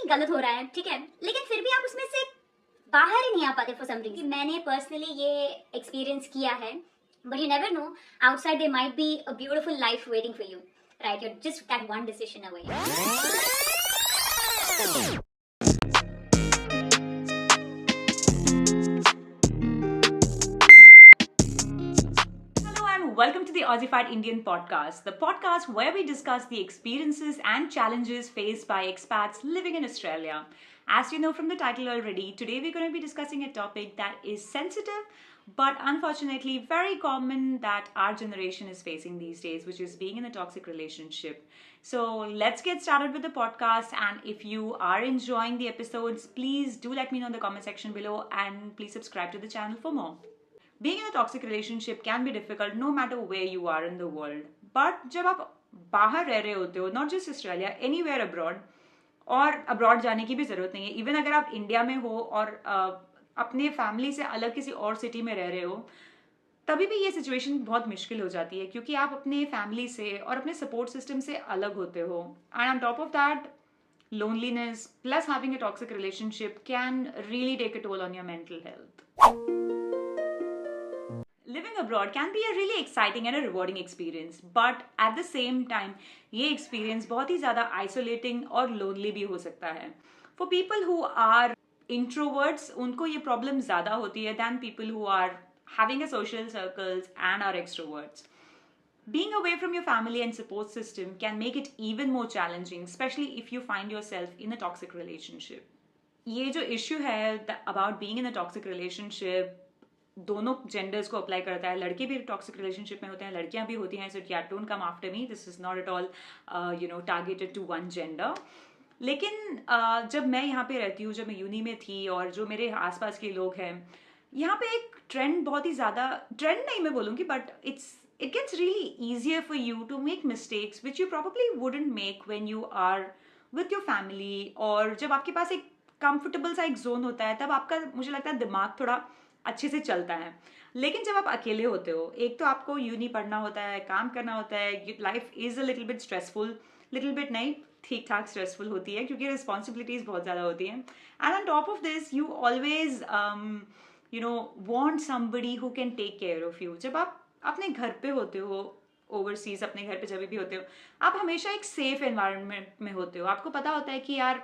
नहीं गलत हो रहा है, ठीक है, लेकिन फिर भी आप उसमें से बाहर ही नहीं आ पाते फॉर सम रीजन। मैंने पर्सनली ये एक्सपीरियंस किया है, but you never know, outside there might be a beautiful life waiting for you, right? You are just that one decision away. Welcome to the Aussified Indian Podcast, the podcast where we discuss the experiences and challenges faced by expats living in Australia. As you know from the title already, today we're going to be discussing a topic that is sensitive but unfortunately very common that our generation is facing these days, which is being in a toxic relationship. So let's get started with the podcast, and if you are enjoying the episodes, please do let me know in the comment section below and please subscribe to the channel for more. Being in a toxic relationship can be difficult no matter where you are in the world. But जब आप बाहर रह रहे होते हो, not just Australia, anywhere abroad, और abroad जाने की भी ज़रूरत नहीं है, इवन अगर आप इंडिया में हो और अपने फैमिली से अलग किसी और सिटी में रह रहे हो, तभी भी ये सिचुएशन बहुत मुश्किल हो जाती है क्योंकि आप अपने फैमिली से और अपने सपोर्ट सिस्टम से अलग होते हो. And on top of that, loneliness plus having a toxic relationship can really take a toll on your mental health. Living abroad can be a really exciting and a rewarding experience, but at the same time, ये experience बहुत ही ज़्यादा isolating और lonely भी हो सकता है. For people who are introverts, उनको ये problem ज़्यादा होती है than people who are having a social circles and are extroverts. Being away from your family and support system can make it even more challenging, especially if you find yourself in a toxic relationship. ये जो issue है about being in a toxic relationship, दोनों genders को apply करता है. लड़के भी toxic relationship में होते हैं, लड़कियां भी होती हैं. So ya don't come after me, this is not at all targeted to one gender. लेकिन जब मैं यहाँ पे रहती हूँ, जब मैं यूनी में थी और जो मेरे आसपास के लोग हैं, यहाँ पे एक ट्रेंड बहुत ही ज़्यादा, ट्रेंड नहीं मैं बोलूँगी, but it gets really easier for you to make mistakes which you probably wouldn't make when you are with your family. और जब आपके पास एक कंफर्टेबल सा एक जोन होता है, तब आपका, मुझे लगता है, दिमाग थोड़ा अच्छे से चलता है. लेकिन जब आप अकेले होते हो, एक तो आपको यूनी पढ़ना होता है, काम करना होता है, life is a little bit stressful, little bit नहीं, ठीक ठाक स्ट्रेसफुल होती है क्योंकि रिस्पॉन्सिबिलिटीज बहुत ज़्यादा होती हैं. And on top of this you always want somebody who can take care of you. जब आप अपने घर पे होते हो, ओवरसीज अपने घर पे जब भी होते हो, आप हमेशा एक सेफ एनवायरनमेंट में होते हो. आपको पता होता है कि यार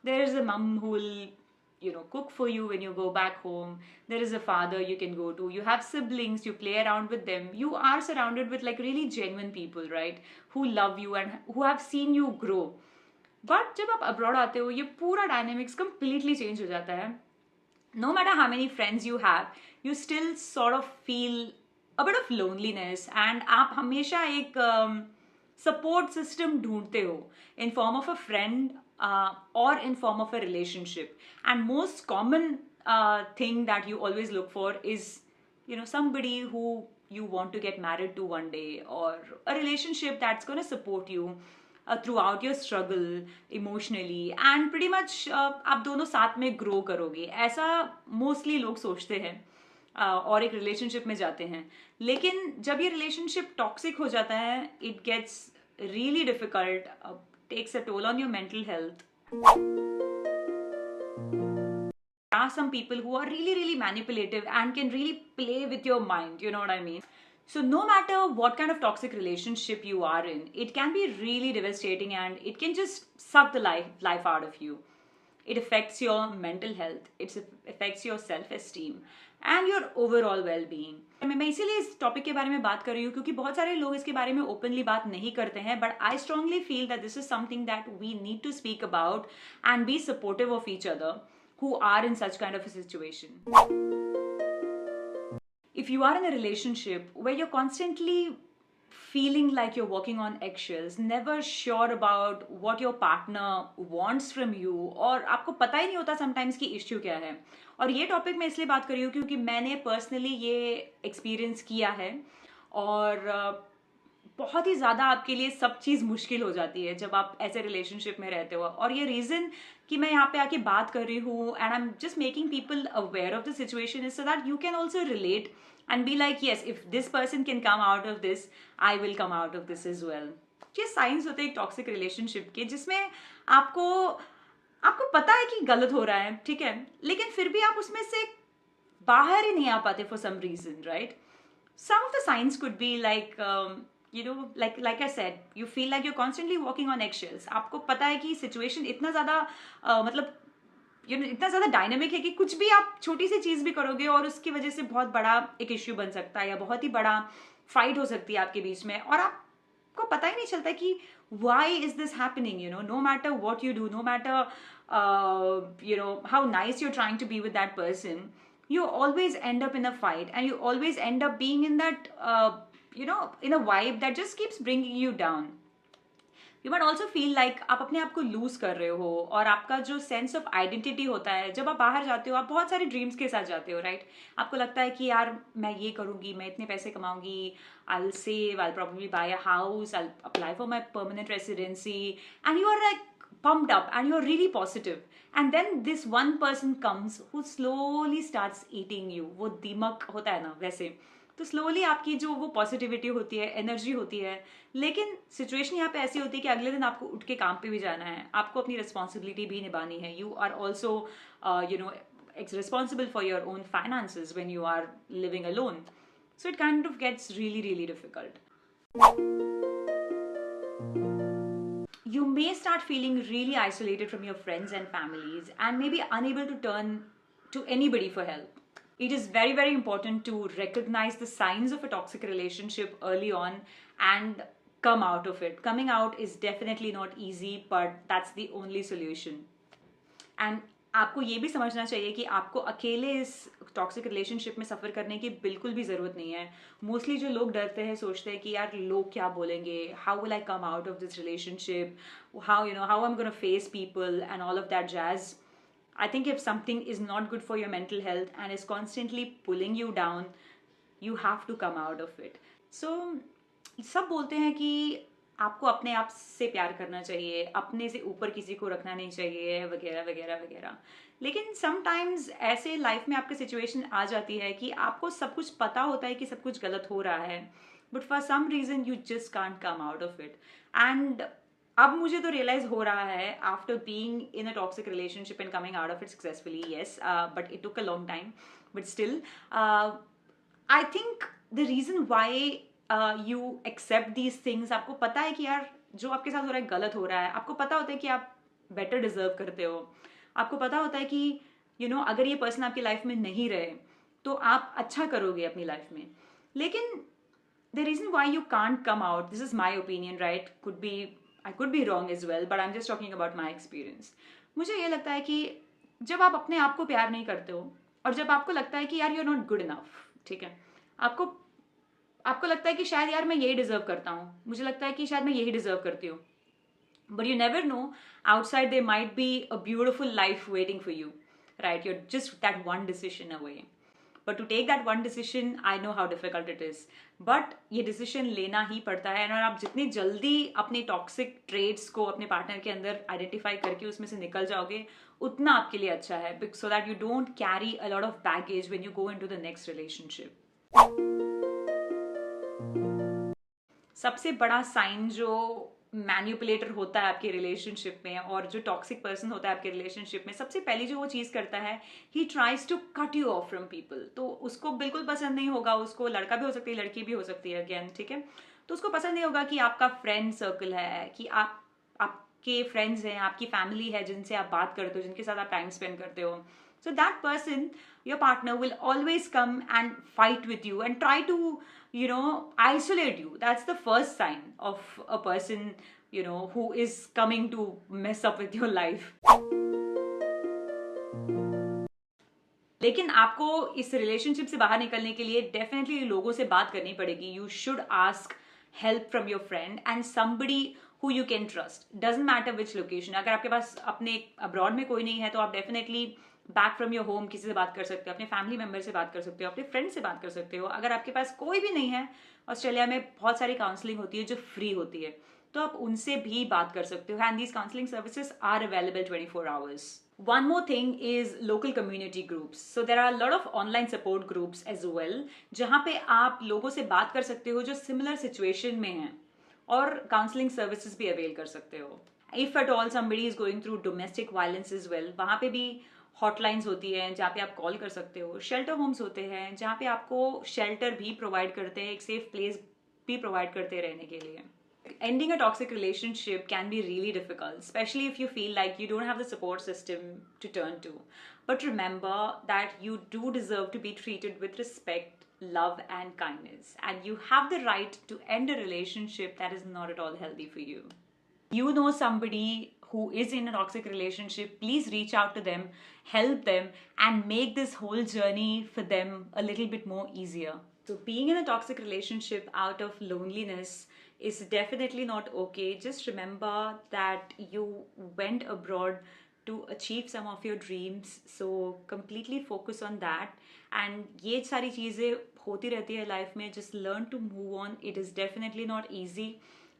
देयर इज अ मम who will cook for you when you go back home. There is a father you can go to. You have siblings, you play around with them. You are surrounded with like really genuine people, right? Who love you and who have seen you grow. But जब आप abroad आते हो, ये पूरा dynamics completely change हो जाता है. No matter how many friends you have, you still sort of feel a bit of loneliness, and आप हमेशा एक support system ढूंढते हो in form of a friend or in form of a relationship. And most common thing that you always look for is somebody who you want to get married to one day, or a relationship that's going to support you throughout your struggle emotionally, and pretty much आप दोनों साथ में grow करोगे, ऐसा mostly लोग सोचते हैं और एक रिलेशनशिप में जाते हैं. लेकिन जब ये रिलेशनशिप टॉक्सिक हो जाता है, it gets really difficult, takes a toll on your mental health. There are some people who are really, really manipulative and can really play with your mind, you know what I mean? So no matter what kind of toxic relationship you are in, it can be really devastating and it can just suck the life out of you. It affects your mental health, it affects your self-esteem and your overall well-being. मैं इसीलिए इस topic के बारे में बात कर रही हूँ क्योंकि बहुत सारे लोग इसके बारे में ओपनली बात नहीं करते हैं, but I strongly feel that this is something that we need to speak about and be supportive of each other who are in such kind of a situation. If you are in a relationship where you're constantly feeling like you're walking on eggshells, never sure about what your partner wants from you, और आपको पता ही नहीं होता sometimes कि issue क्या है. और ये टॉपिक मैं इसलिए बात कर रही हूँ क्योंकि मैंने पर्सनली ये एक्सपीरियंस किया है, और बहुत ही ज़्यादा आपके लिए सब चीज़ मुश्किल हो जाती है जब आप ऐसे रिलेशनशिप में रहते हो. और ये रीज़न कि मैं यहाँ पे आके बात कर रही हूँ and I am just making people aware of the situation is so that you can also relate and be like, yes, if this person can come out of this, I will come out of this as well. ये science होते हैं एक toxic relationship के, जिसमें आपको आपको पता है कि गलत हो रहा है, ठीक है, लेकिन फिर भी आप उसमें से बाहर ही नहीं आ पाते for some reason, right? Some of the signs could be like like I said, you feel like you're constantly walking on eggshells. आपको पता है कि सिचुएशन इतना ज़्यादा मतलब इतना ज़्यादा डायनेमिक है कि कुछ भी आप छोटी सी चीज़ भी करोगे और उसकी वजह से बहुत बड़ा एक इश्यू बन सकता है या बहुत ही बड़ा फाइट हो सकती है आपके बीच में, और आपको पता ही नहीं चलता कि why is this happening, no matter what you do, no matter how nice you're trying to be with that person, you always end up in a fight, and you always end up being in that in a vibe that just keeps bringing you down. You might also feel like आप अपने आप को loose कर रहे हो, और आपका जो सेंस ऑफ आइडेंटिटी होता है, जब आप बाहर जाते हो आप बहुत सारे ड्रीम्स के साथ जाते हो, राइट? आपको लगता है कि यार मैं ये करूंगी, मैं इतने पैसे कमाऊंगी, I will save, I will probably buy a house, I will apply for my permanent residency, and you are like pumped up and you're really positive, and then this one person comes who slowly starts eating you. वो दीमक होता है ना वैसे, तो slowly आपकी जो वो पॉजिटिविटी होती है, एनर्जी होती है, लेकिन सिचुएशन यहाँ पे ऐसी होती है कि अगले दिन आपको उठ के काम पे भी जाना है, आपको अपनी रिस्पॉन्सिबिलिटी भी निभानी है. You are also responsible for your own finances when you are living alone. So it kind of gets really, really difficult. You may start feeling really isolated from your friends and families, and maybe unable to turn to anybody for help. It is very, very important to recognize the signs of a toxic relationship early on and come out of it. Coming out is definitely not easy, but that's the only solution. And आपको ये भी समझना चाहिए कि आपको अकेले इस toxic relationship में सफ़र करने की बिल्कुल भी ज़रूरत नहीं है. मोस्टली जो लोग डरते हैं, सोचते हैं कि यार लोग क्या बोलेंगे, how will I come out of this relationship, how I am gonna face people and all of that jazz. I think if something is not good for your mental health and is constantly pulling you down, you have to come out of it. So, सब बोलते हैं कि आपको अपने आप से प्यार करना चाहिए, अपने से ऊपर किसी को रखना नहीं चाहिए, वगैरह वगैरह वगैरह. लेकिन समटाइम्स ऐसे लाइफ में आपकी सिचुएशन आ जाती है कि आपको सब कुछ पता होता है कि सब कुछ गलत हो रहा है, but for some reason you just can't come out of it. And अब मुझे तो रियलाइज हो रहा है after being in a toxic relationship and coming out of it successfully, yes, but it took a long time, but still I think the reason why you accept these things, आपको पता है कि यार जो आपके साथ हो रहा है गलत हो रहा है, आपको पता होता है कि आप बेटर डिजर्व करते हो, आपको पता होता है कि अगर ये पर्सन आपकी लाइफ में नहीं रहे तो आप अच्छा करोगे अपनी लाइफ में. लेकिन the reason why you can't come out, this is my opinion, right? I could be wrong as well, but I'm just talking about my experience. मुझे ये लगता है कि जब आप अपने आप को प्यार नहीं करते हो, और जब आपको लगता है कि यार you're not good enough, ठीक है, आपको लगता है कि शायद यार मैं यही डिजर्व करता हूँ, मुझे लगता है कि शायद मैं यही डिजर्व करती हूँ, but you never know, outside there might be a beautiful life waiting for you, right? You're just that one decision away. But to take that one decision, I know how difficult it is. But ये decision लेना ही पड़ता है, और आप जितनी जल्दी अपने toxic traits को अपने partner के अंदर identify करके उसमें से निकल जाओगे, उतना आपके लिए अच्छा है, so that you don't carry a lot of baggage when you go into the next relationship. सबसे बड़ा साइन जो मैन्युपुलेटर होता है आपके रिलेशनशिप में, और जो टॉक्सिक पर्सन होता है आपके रिलेशनशिप में, सबसे पहली जो वो चीज़ करता है, he tries to cut you off from people. तो उसको बिल्कुल पसंद नहीं होगा, उसको लड़का भी हो सकती है, लड़की भी हो सकती है, अगेन, ठीक है, तो उसको पसंद नहीं होगा कि आपका फ्रेंड सर्कल है, कि आपके फ्रेंड्स हैं, आपकी फैमिली है जिनसे आप बात करते हो, जिनके साथ आप टाइम स्पेंड करते हो. So that person, your partner, will always come and fight with you and try to, isolate you. That's the first sign of a person, who is coming to mess up with your life. लेकिन आपको इस relationship से बाहर निकलने के लिए definitely लोगों से बात करनी पड़ेगी. You should ask help from your friend and somebody who you can trust. Doesn't matter which location. अगर आपके पास अपने अब्रॉड में कोई नहीं है तो आप definitely back from your home किसी से बात कर सकते हो, अपने फैमिली मेंबर से बात कर सकते हो, अपने फ्रेंड से बात कर सकते हो. अगर आपके पास कोई भी नहीं है, ऑस्ट्रेलिया में बहुत सारी काउंसलिंग होती है जो फ्री होती है, तो आप उनसे भी बात कर सकते हो. And these counselling services are available 24 hours. One more thing is local community groups. So there are a lot of online support groups as well, जहाँ पे आप लोगों से बात कर सकते हो जो सिमिलर सिचुएशन में हैं, और काउंसलिंग सर्विसेज भी अवेल कर सकते हो. If at all somebody is going through domestic violence as well, वहाँ पे भी हॉटलाइंस होती हैं जहाँ पे आप कॉल कर सकते हो. शेल्टर होम्स होते हैं जहाँ पे आपको शेल्टर भी प्रोवाइड करते हैं, एक सेफ प्लेस भी प्रोवाइड करते हैं रहने के लिए. Ending a toxic relationship can be really difficult, especially if you feel like you don't have the support system to turn to. But remember that you do deserve to be treated with respect, love, and kindness. And you have the right to end a relationship that is not at all healthy for you. You know somebody who is in a toxic relationship, please reach out to them, help them, and make this whole journey for them a little bit more easier. So, being in a toxic relationship out of loneliness is definitely not okay. Just remember that you went abroad to achieve some of your dreams, so completely focus on that. And ये सारी चीज़ें होती रहती है life में. Just learn to move on. It is definitely not easy,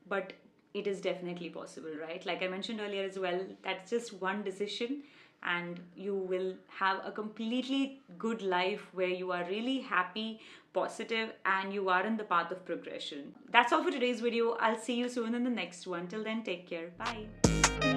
but it is definitely possible, right? Like I mentioned earlier as well, that's just one decision and you will have a completely good life where you are really happy, positive, and you are in the path of progression. That's all for today's video. I'll see you soon in the next one. Till then, take care. Bye.